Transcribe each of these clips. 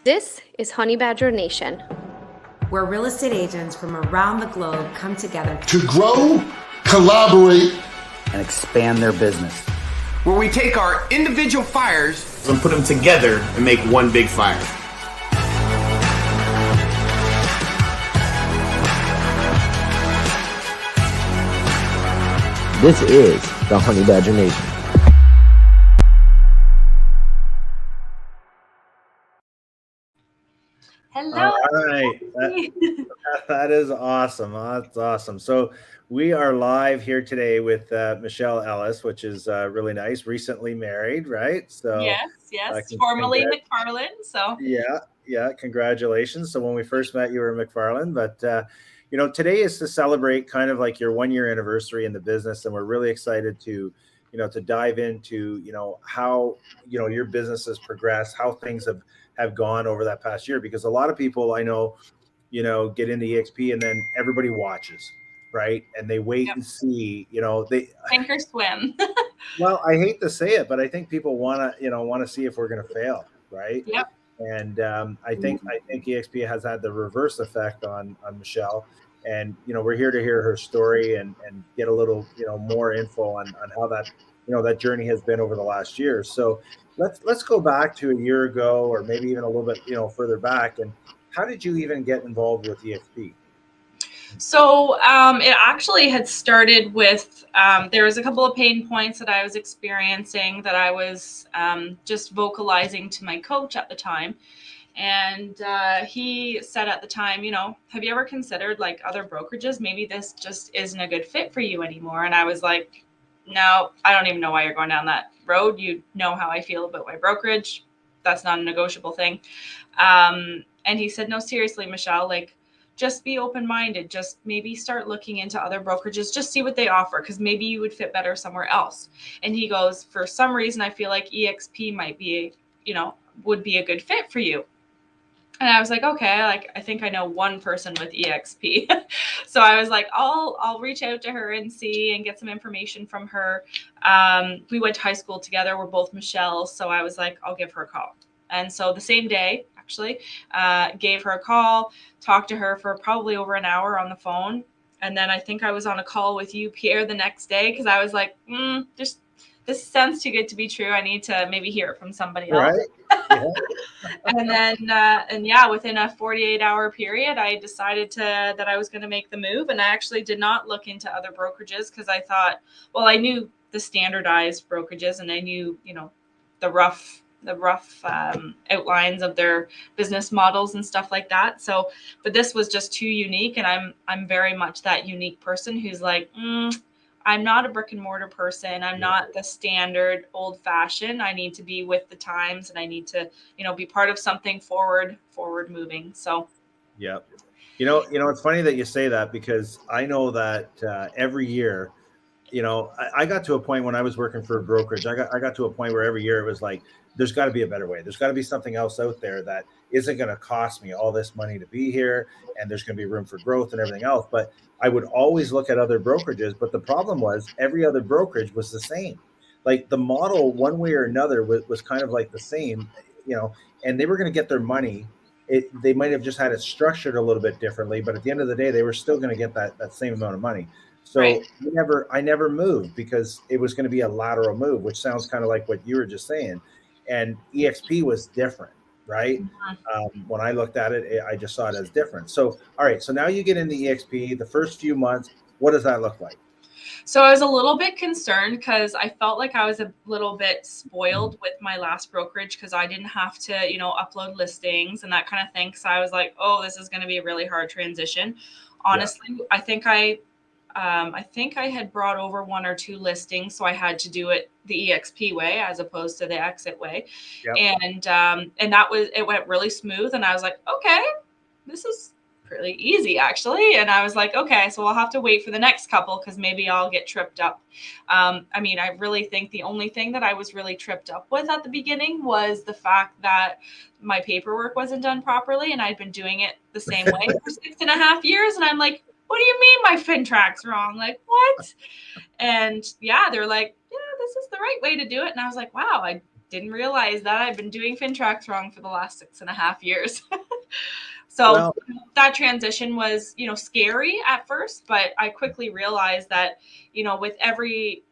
This is Honey Badger Nation, where real estate agents from around the globe come together to grow, collaborate, and expand their business. Where we take our individual fires and put them together and make one big fire. This is the Honey Badger Nation. Hello. All right. That is awesome. That's awesome. So we are live here today with Michelle Ellis, which is really nice. Recently married, right? So yes. Formerly McFarland. So yeah. Congratulations. So when we first met, you were McFarland, but today is to celebrate kind of like your 1-year anniversary in the business, and we're really excited to dive into how your business has progressed, how things have gone over that past year, because a lot of people I know get into eXp and then everybody watches, right? And they wait and see, they sink or swim. Well, I hate to say it, but I think people want to see if we're going to fail, right? Yep. And I think eXp has had the reverse effect on Michelle, and we're here to hear her story and get a little more info on how that that journey has been over the last year. So let's go back to a year ago, or maybe even a little bit further back. And how did you even get involved with eXp? So it actually had started with there was a couple of pain points that I was experiencing that I was just vocalizing to my coach at the time. And he said at the time, have you ever considered like other brokerages? Maybe this just isn't a good fit for you anymore. And I was like, no, I don't even know why you're going down that road. You know how I feel about my brokerage. That's not a negotiable thing. And he said, no, seriously, Michelle, like, just be open-minded. Just maybe start looking into other brokerages. Just see what they offer, because maybe you would fit better somewhere else. And he goes, for some reason, I feel like eXp might be, would be a good fit for you. And I was like, okay, like I think I know one person with eXp. So I was like, I'll reach out to her and see and get some information from her. We went to high school together. We're both Michelle. So I was like, I'll give her a call. And so the same day, actually, gave her a call, talked to her for probably over an hour on the phone. And then I think I was on a call with you, Pierre, the next day, because I was like, this sounds too good to be true. I need to maybe hear it from somebody else. Right. Yeah. And then, within a 48-hour period, I decided that I was going to make the move. And I actually did not look into other brokerages because I thought, well, I knew the standardized brokerages and I knew, the rough outlines of their business models and stuff like that. So, but this was just too unique. And I'm very much that unique person who's like, I'm not a brick and mortar person. I'm not the standard old fashioned. I need to be with the times, and I need to, be part of something forward moving. So, yeah, it's funny that you say that, because I know that every year, I got to a point when I was working for a brokerage. I got to a point where every year it was like, there's got to be a better way. There's got to be something else out there that isn't going to cost me all this money to be here, and there's going to be room for growth and everything else. But I would always look at other brokerages. But the problem was every other brokerage was the same. Like the model, one way or another, was kind of like the same, and they were going to get their money. They might have just had it structured a little bit differently, but at the end of the day, they were still going to get that same amount of money. So right. I never moved, because it was going to be a lateral move, which sounds kind of like what you were just saying. And eXp was different, right? Mm-hmm. When I looked at it, I just saw it as different. So, all right. So now you get into eXp, the first few months, what does that look like? So I was a little bit concerned because I felt like I was a little bit spoiled with my last brokerage, because I didn't have to, upload listings and that kind of thing. So I was like, oh, this is going to be a really hard transition. Honestly, yeah. I think I had brought over 1 or 2 listings, so I had to do it the eXp way as opposed to the exit way. Yep. And it went really smooth. And I was like, okay, this is pretty easy actually. And I was like, okay, so I'll have to wait for the next couple, because maybe I'll get tripped up. I really think the only thing that I was really tripped up with at the beginning was the fact that my paperwork wasn't done properly, and I'd been doing it the same way for 6.5 years. And I'm like, what do you mean my fin track's wrong? Like, what? And yeah, they're like, yeah, this is the right way to do it. And I was like, wow, didn't realize that I've been doing FinTrax wrong for the last 6.5 years. So Well, that transition was, scary at first, but I quickly realized that, with every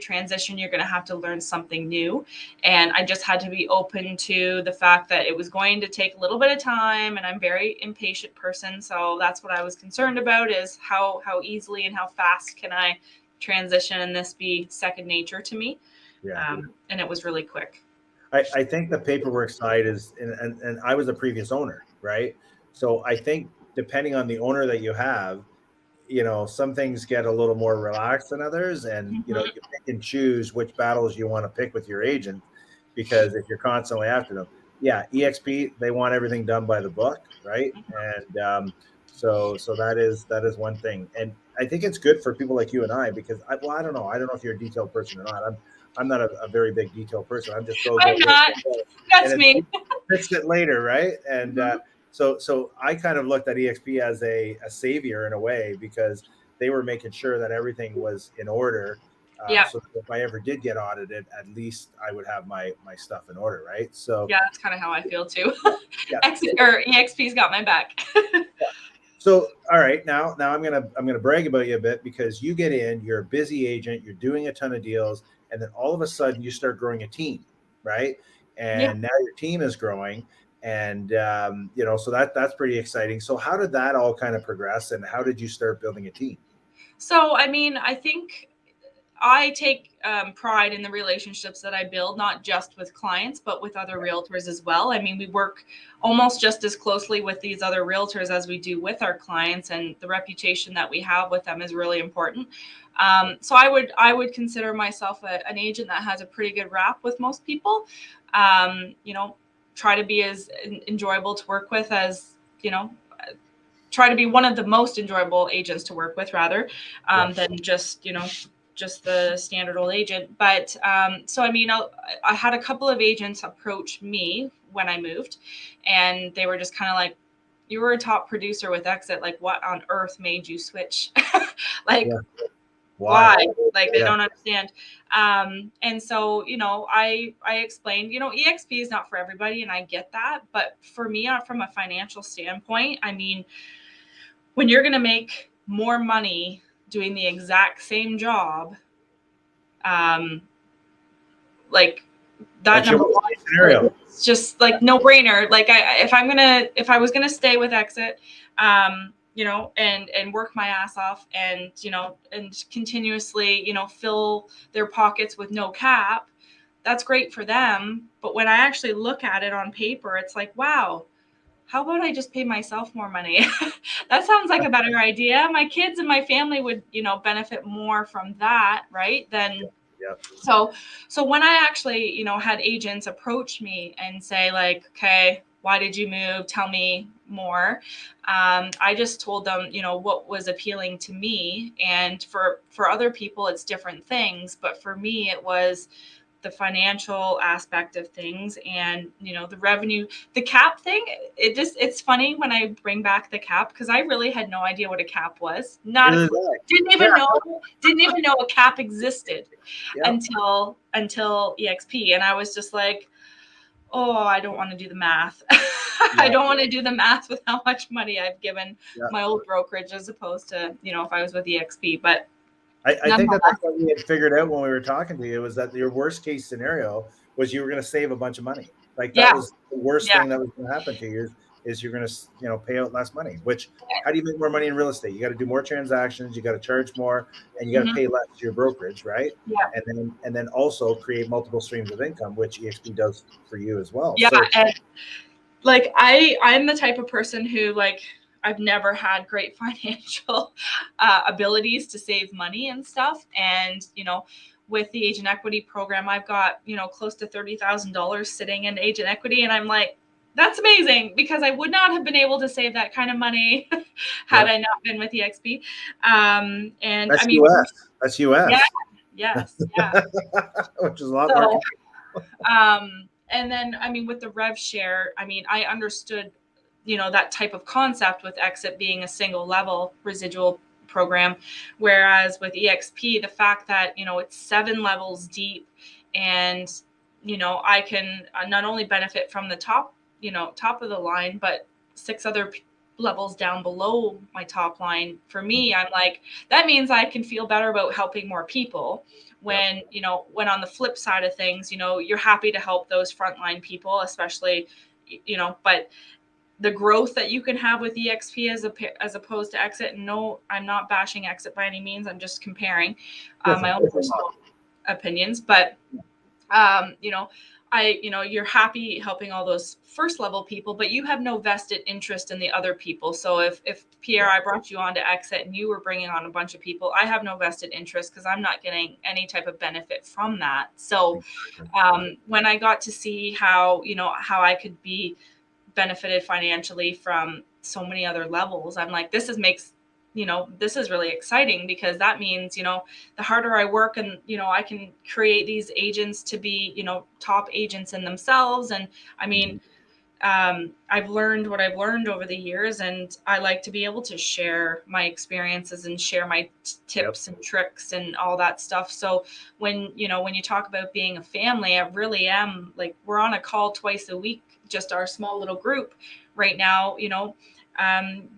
transition, you're going to have to learn something new. And I just had to be open to the fact that it was going to take a little bit of time, and I'm a very impatient person. So that's what I was concerned about, is how easily and how fast can I transition and this be second nature to me. yeah. And it was really quick. I think the paperwork side is, and I was a previous owner, right? So I think depending on the owner that you have, some things get a little more relaxed than others, and you pick and choose which battles you want to pick with your agent, because if you're constantly after them, yeah, EXP, they want everything done by the book, right? And so that is one thing, and I think it's good for people like you and I, because I don't know if you're a detailed person or not. I'm not a very big detailed person. I'm just I'm not. That's and me. fix it later, right? And so I kind of looked at EXP as a savior in a way, because they were making sure that everything was in order. Yeah. So that if I ever did get audited, at least I would have my stuff in order, right? So Yeah, that's kind of how I feel too. yeah. EXP's got my back. So all right, now I'm gonna brag about you a bit, because you get in, you're a busy agent, you're doing a ton of deals, and then all of a sudden you start growing a team, right? And now your team is growing, and so that's pretty exciting. So how did that all kind of progress, and how did you start building a team? So, I think I take pride in the relationships that I build, not just with clients, but with other realtors as well. I mean, we work almost just as closely with these other realtors as we do with our clients, and the reputation that we have with them is really important. So I would consider myself an agent that has a pretty good rap with most people. Try to be as enjoyable to work with as, try to be one of the most enjoyable agents to work with, rather than just the standard old agent. But so I had a couple of agents approach me when I moved, and they were just kind of like, you were a top producer with Exit, like what on earth made you switch? Like, why? Like, they don't understand. And so, I explained, EXP is not for everybody, and I get that. But for me, from a financial standpoint, I mean, when you're going to make more money doing the exact same job, like that number one scenario, it's just like no brainer. Like if I was gonna stay with Exit, and work my ass off, and and continuously, fill their pockets with no cap, that's great for them. But when I actually look at it on paper, it's like, wow, how about I just pay myself more money? That sounds like a better idea. My kids and my family would, benefit more from that, right? So when I actually, had agents approach me and say like, okay, why did you move? Tell me more. I just told them, what was appealing to me. And for other people, it's different things. But for me, it was the financial aspect of things, and the revenue, the cap thing. It's funny when I bring back the cap, because I really had no idea what a cap was. Didn't even know a cap existed until EXP, and I was just like, oh, I don't want to do the math. I don't want to do the math with how much money I've given my old brokerage, as opposed to if I was with EXP. But I think that's what we had figured out when we were talking to you, was that your worst case scenario was you were going to save a bunch of money. Like that was the worst thing that was going to happen to you, is you're going to pay out less money. Which, how do you make more money in real estate? You got to do more transactions, you got to charge more, and you got to pay less to your brokerage, right? Yeah. And then also create multiple streams of income, which EXP does for you as well. Yeah, so, and like I'm the type of person who, like, I've never had great financial abilities to save money and stuff. And, with the agent equity program, I've got, close to $30,000 sitting in agent equity. And I'm like, that's amazing, because I would not have been able to save that kind of money had I not been with EXP. And that's US. That's US. Yeah, yes. Yeah. Which is a lot more. And then, with the rev share, I understood, that type of concept with Exit being a single level residual program. Whereas with EXP, the fact that, it's 7 levels deep, and I can not only benefit from the top of the line, but 6 other levels down below my top line. For me, I'm like, that means I can feel better about helping more people. When, when on the flip side of things, you're happy to help those frontline people, especially, but the growth that you can have with eXp as opposed to Exit. And no, I'm not bashing Exit by any means. I'm just comparing my own personal opinions. But, you're happy helping all those first level people, but you have no vested interest in the other people. So if Pierre, I brought you on to Exit and you were bringing on a bunch of people, I have no vested interest because I'm not getting any type of benefit from that. So when I got to see how I could be benefited financially from so many other levels, I'm like, this is really exciting, because that means, the harder I work and, I can create these agents to be, top agents in themselves. And I mean, I've learned what I've learned over the years, and I like to be able to share my experiences and share my tips and tricks and all that stuff. So when you talk about being a family, I really am, like, we're on a call twice a week, just our small little group right now,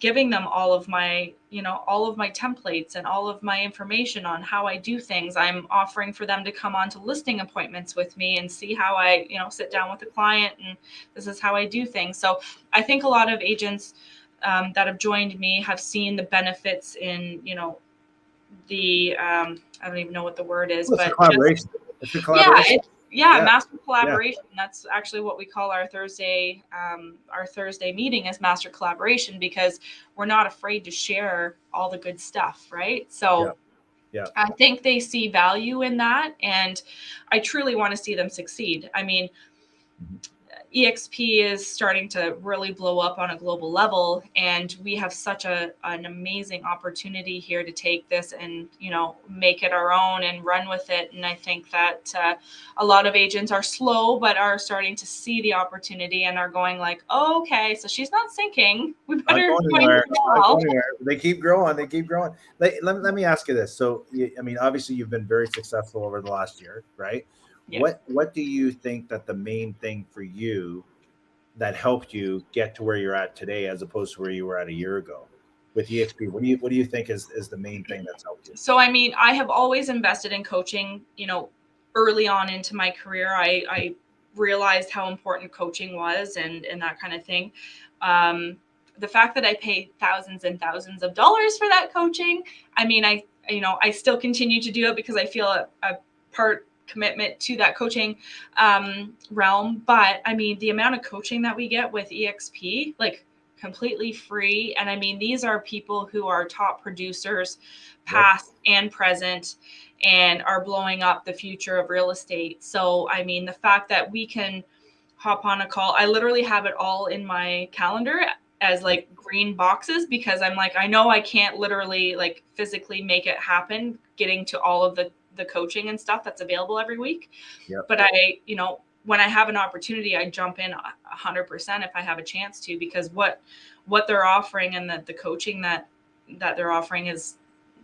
giving them all of my templates and all of my information on how I do things. I'm offering for them to come on to listing appointments with me and see how I, sit down with the client, and this is how I do things. So I think a lot of agents that have joined me have seen the benefits in, the, I don't even know what the word is, but collaboration. It's a collaboration. Master collaboration. That's actually what we call our Thursday meeting, is master collaboration, because we're not afraid to share all the good stuff, right? So I think they see value in that, and I truly want to see them succeed. I mean, eXp is starting to really blow up on a global level, and we have such an amazing opportunity here to take this and, make it our own and run with it. And I think that a lot of agents are slow, but are starting to see the opportunity and are going like, oh, okay, so she's not sinking. We better They keep growing. Let me ask you this. So, I mean, obviously you've been very successful over the last year, right? Yeah. What do you think that the main thing for you that helped you get to where you're at today, as opposed to where you were at a year ago with eXp? What do you think is the main thing that's helped you? So, I mean, I have always invested in coaching. Early on into my career, I realized how important coaching was and that kind of thing. The fact that I paid thousands and thousands of dollars for that coaching, I mean, I still continue to do it because I feel a part commitment to that coaching realm. But I mean, the amount of coaching that we get with eXp, like, completely free. And I mean, these are people who are top producers, past and present, and are blowing up the future of real estate. So, I mean, the fact that we can hop on a call, I literally have it all in my calendar as like green boxes, because I'm like, I know I can't literally like physically make it happen, getting to all of the coaching and stuff that's available every week. But I, when I have an opportunity, I jump in 100% if I have a chance to, because what they're offering and the coaching that they're offering is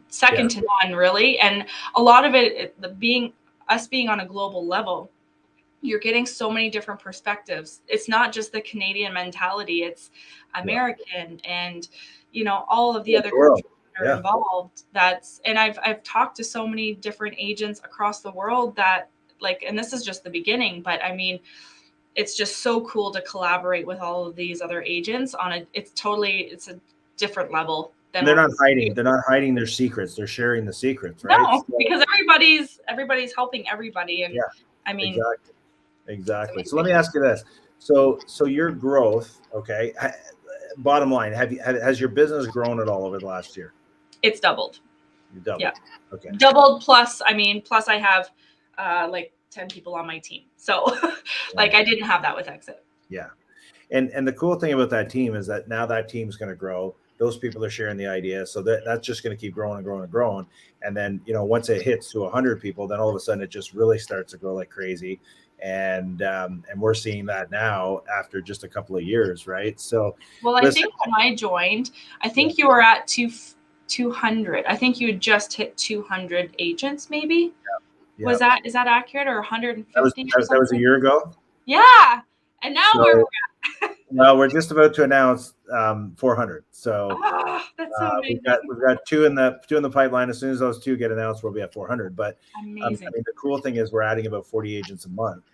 second to none, really. And a lot of it being on a global level, you're getting so many different perspectives. It's not just the Canadian mentality, it's American and, all of the other countries are involved. And I've talked to so many different agents across the world that, like, and this is just the beginning, but I mean, it's just so cool to collaborate with all of these other agents on it's a different level. They're not hiding their secrets. They're sharing the secrets, right? No, because everybody's helping everybody. And I mean, exactly. So let me ask you this. So your growth, okay. Bottom line, has your business grown at all over the last year? It's doubled. You doubled. Yeah. Okay. Doubled plus I have like 10 people on my team. So like I didn't have that with Exit. Yeah. And the cool thing about that team is that now that team's going to grow. Those people are sharing the idea. So that's just going to keep growing and growing and growing. And then, once it hits to 100 people, then all of a sudden it just really starts to grow like crazy. And we're seeing that now after just a couple of years, right? So, well, I think when I joined, I think you were at 200. I think you had just hit 200 agents, maybe. Was that, is that accurate, or 150 That was or that was a something? year ago. Yeah. And now So, well, we're just about to announce 400. So that's so amazing. we've got two in the pipeline. As soon as those two get announced, we'll be at 400. But Amazing. I mean, the cool thing is we're adding about 40 agents a month,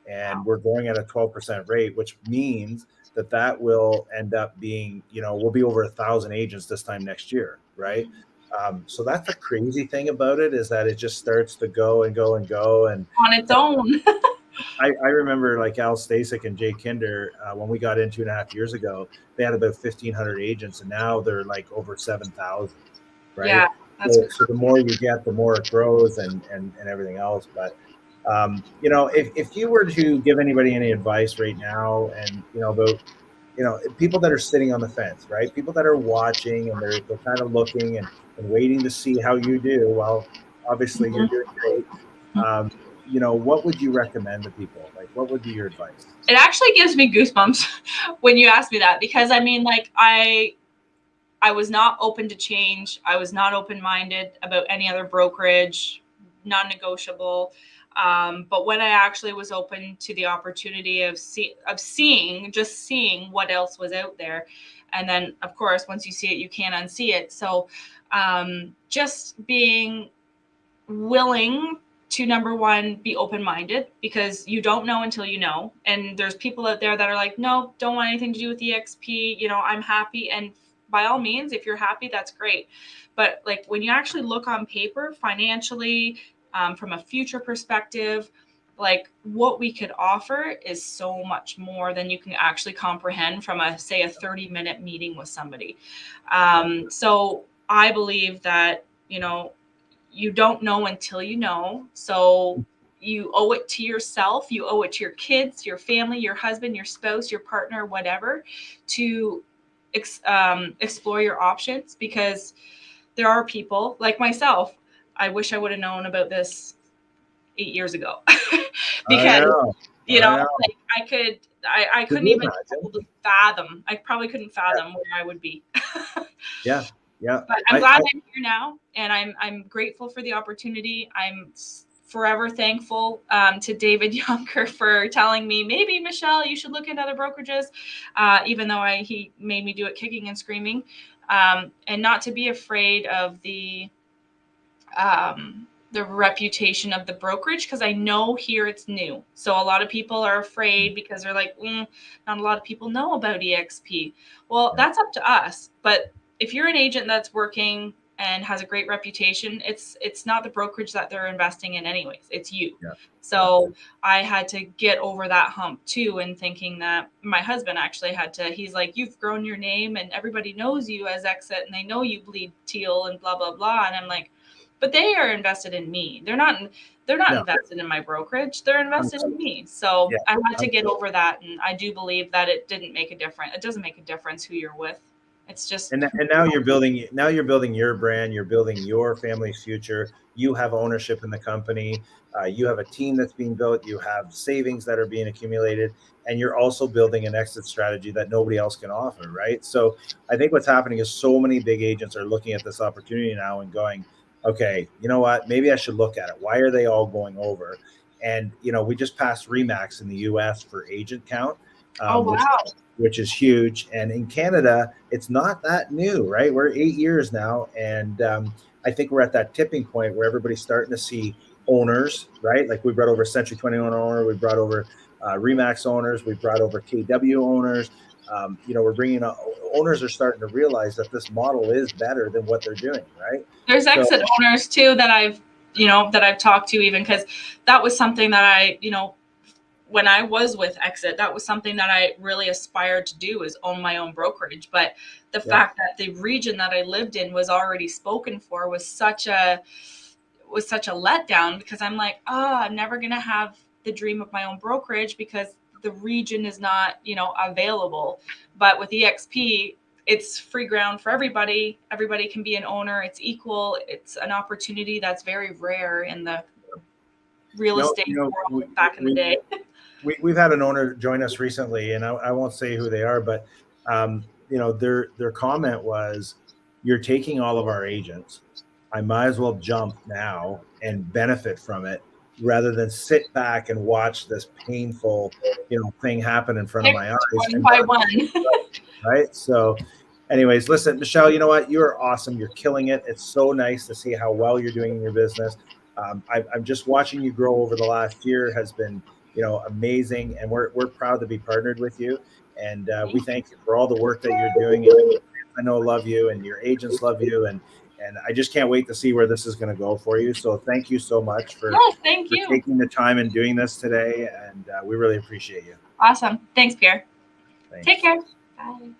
and we're growing at a 12% rate, which means that will end up being, we'll be over 1,000 agents this time next year, right? So that's the crazy thing about it, is that it just starts to go and go and go. And On its own. I remember like Al Stasic and Jay Kinder, when we got in 2.5 years ago, they had about 1,500 agents, and now they're like over 7,000, right? Yeah, So the more you get, the more it grows, and everything else. But if you were to give anybody any advice right now, and about people that are sitting on the fence, right? People that are watching, and they're kind of looking and waiting to see how you do. Well, obviously you're doing great. What would you recommend to people? Like, what would be your advice? It actually gives me goosebumps when you ask me that, because I mean, like, I was not open to change. I was not open-minded about any other brokerage, non-negotiable. But when I actually was open to the opportunity of seeing what else was out there, and then of course once you see it, you can't unsee it. So just being willing to, number one, be open-minded, because you don't know until you know. And there's people out there that are like, no, don't want anything to do with eXp. I'm happy. And by all means, if you're happy, that's great. But like, when you actually look on paper, financially, from a future perspective, like, what we could offer is so much more than you can actually comprehend from a 30-minute meeting with somebody. So I believe that, you don't know until you know. So you owe it to yourself, you owe it to your kids, your family, your husband, your spouse, your partner, whatever, to explore your options. Because there are people like myself. I wish I would have known about this 8 years ago. Because like, I couldn't even fathom. I probably couldn't fathom where I would be. Yeah. But I'm glad I'm here now, and I'm grateful for the opportunity. I'm forever thankful to David Younger for telling me, maybe, Michelle, you should look into other brokerages, even though he made me do it kicking and screaming, and not to be afraid of the reputation of the brokerage, because I know here it's new. So a lot of people are afraid because they're like, not a lot of people know about eXp. Well, that's up to us. But if you're an agent that's working and has a great reputation, it's not the brokerage that they're investing in anyways. It's you. Yeah. So I had to get over that hump too, and thinking that my husband actually had to, he's like, you've grown your name and everybody knows you as Exit, and they know you bleed teal and blah, blah, blah. And I'm like, but they are invested in me. They're not invested in my brokerage. They're invested in me. So I had to get over that. And I do believe that it didn't make a difference. It doesn't make a difference who you're with. It's just, and now you're building your brand, you're building your family's future. You have ownership in the company. You have a team that's being built. You have savings that are being accumulated, and you're also building an exit strategy that nobody else can offer, right? So I think what's happening is so many big agents are looking at this opportunity now and going, okay, you know what? Maybe I should look at it. Why are they all going over? And we just passed RE/MAX in the US for agent count. Oh, wow. Which is huge. And in Canada, it's not that new, right? We're 8 years now. And I think we're at that tipping point where everybody's starting to see owners, right? Like, we brought over Century 21 owner, we brought over RE/MAX owners, we brought over KW owners. We're bringing owners are starting to realize that this model is better than what they're doing, right? There's exit owners too that I've talked to, even, because that was something that I, when I was with Exit, that was something that I really aspired to do, is own my own brokerage. But the fact that the region that I lived in was already spoken for was such a letdown, because I'm like, I'm never going to have the dream of my own brokerage because the region is not, available. But with eXp, it's free ground for everybody. Everybody can be an owner. It's equal. It's an opportunity that's very rare in the real estate world back in the day. We've had an owner join us recently, and I won't say who they are, but their comment was, "You're taking all of our agents. I might as well jump now and benefit from it, rather than sit back and watch this painful, thing happen in front of my eyes. One by one. Right. So anyways, listen, Michelle, you know what? You're awesome. You're killing it. It's so nice to see how well you're doing in your business. I'm just watching you grow over the last year has been, amazing. And we're proud to be partnered with you. And we thank you for all the work that you're doing. I know love you, and your agents love you. And I just can't wait to see where this is going to go for you. So thank you so much for taking the time and doing this today. And we really appreciate you. Awesome. Thanks, Pierre. Thanks. Take care. Bye.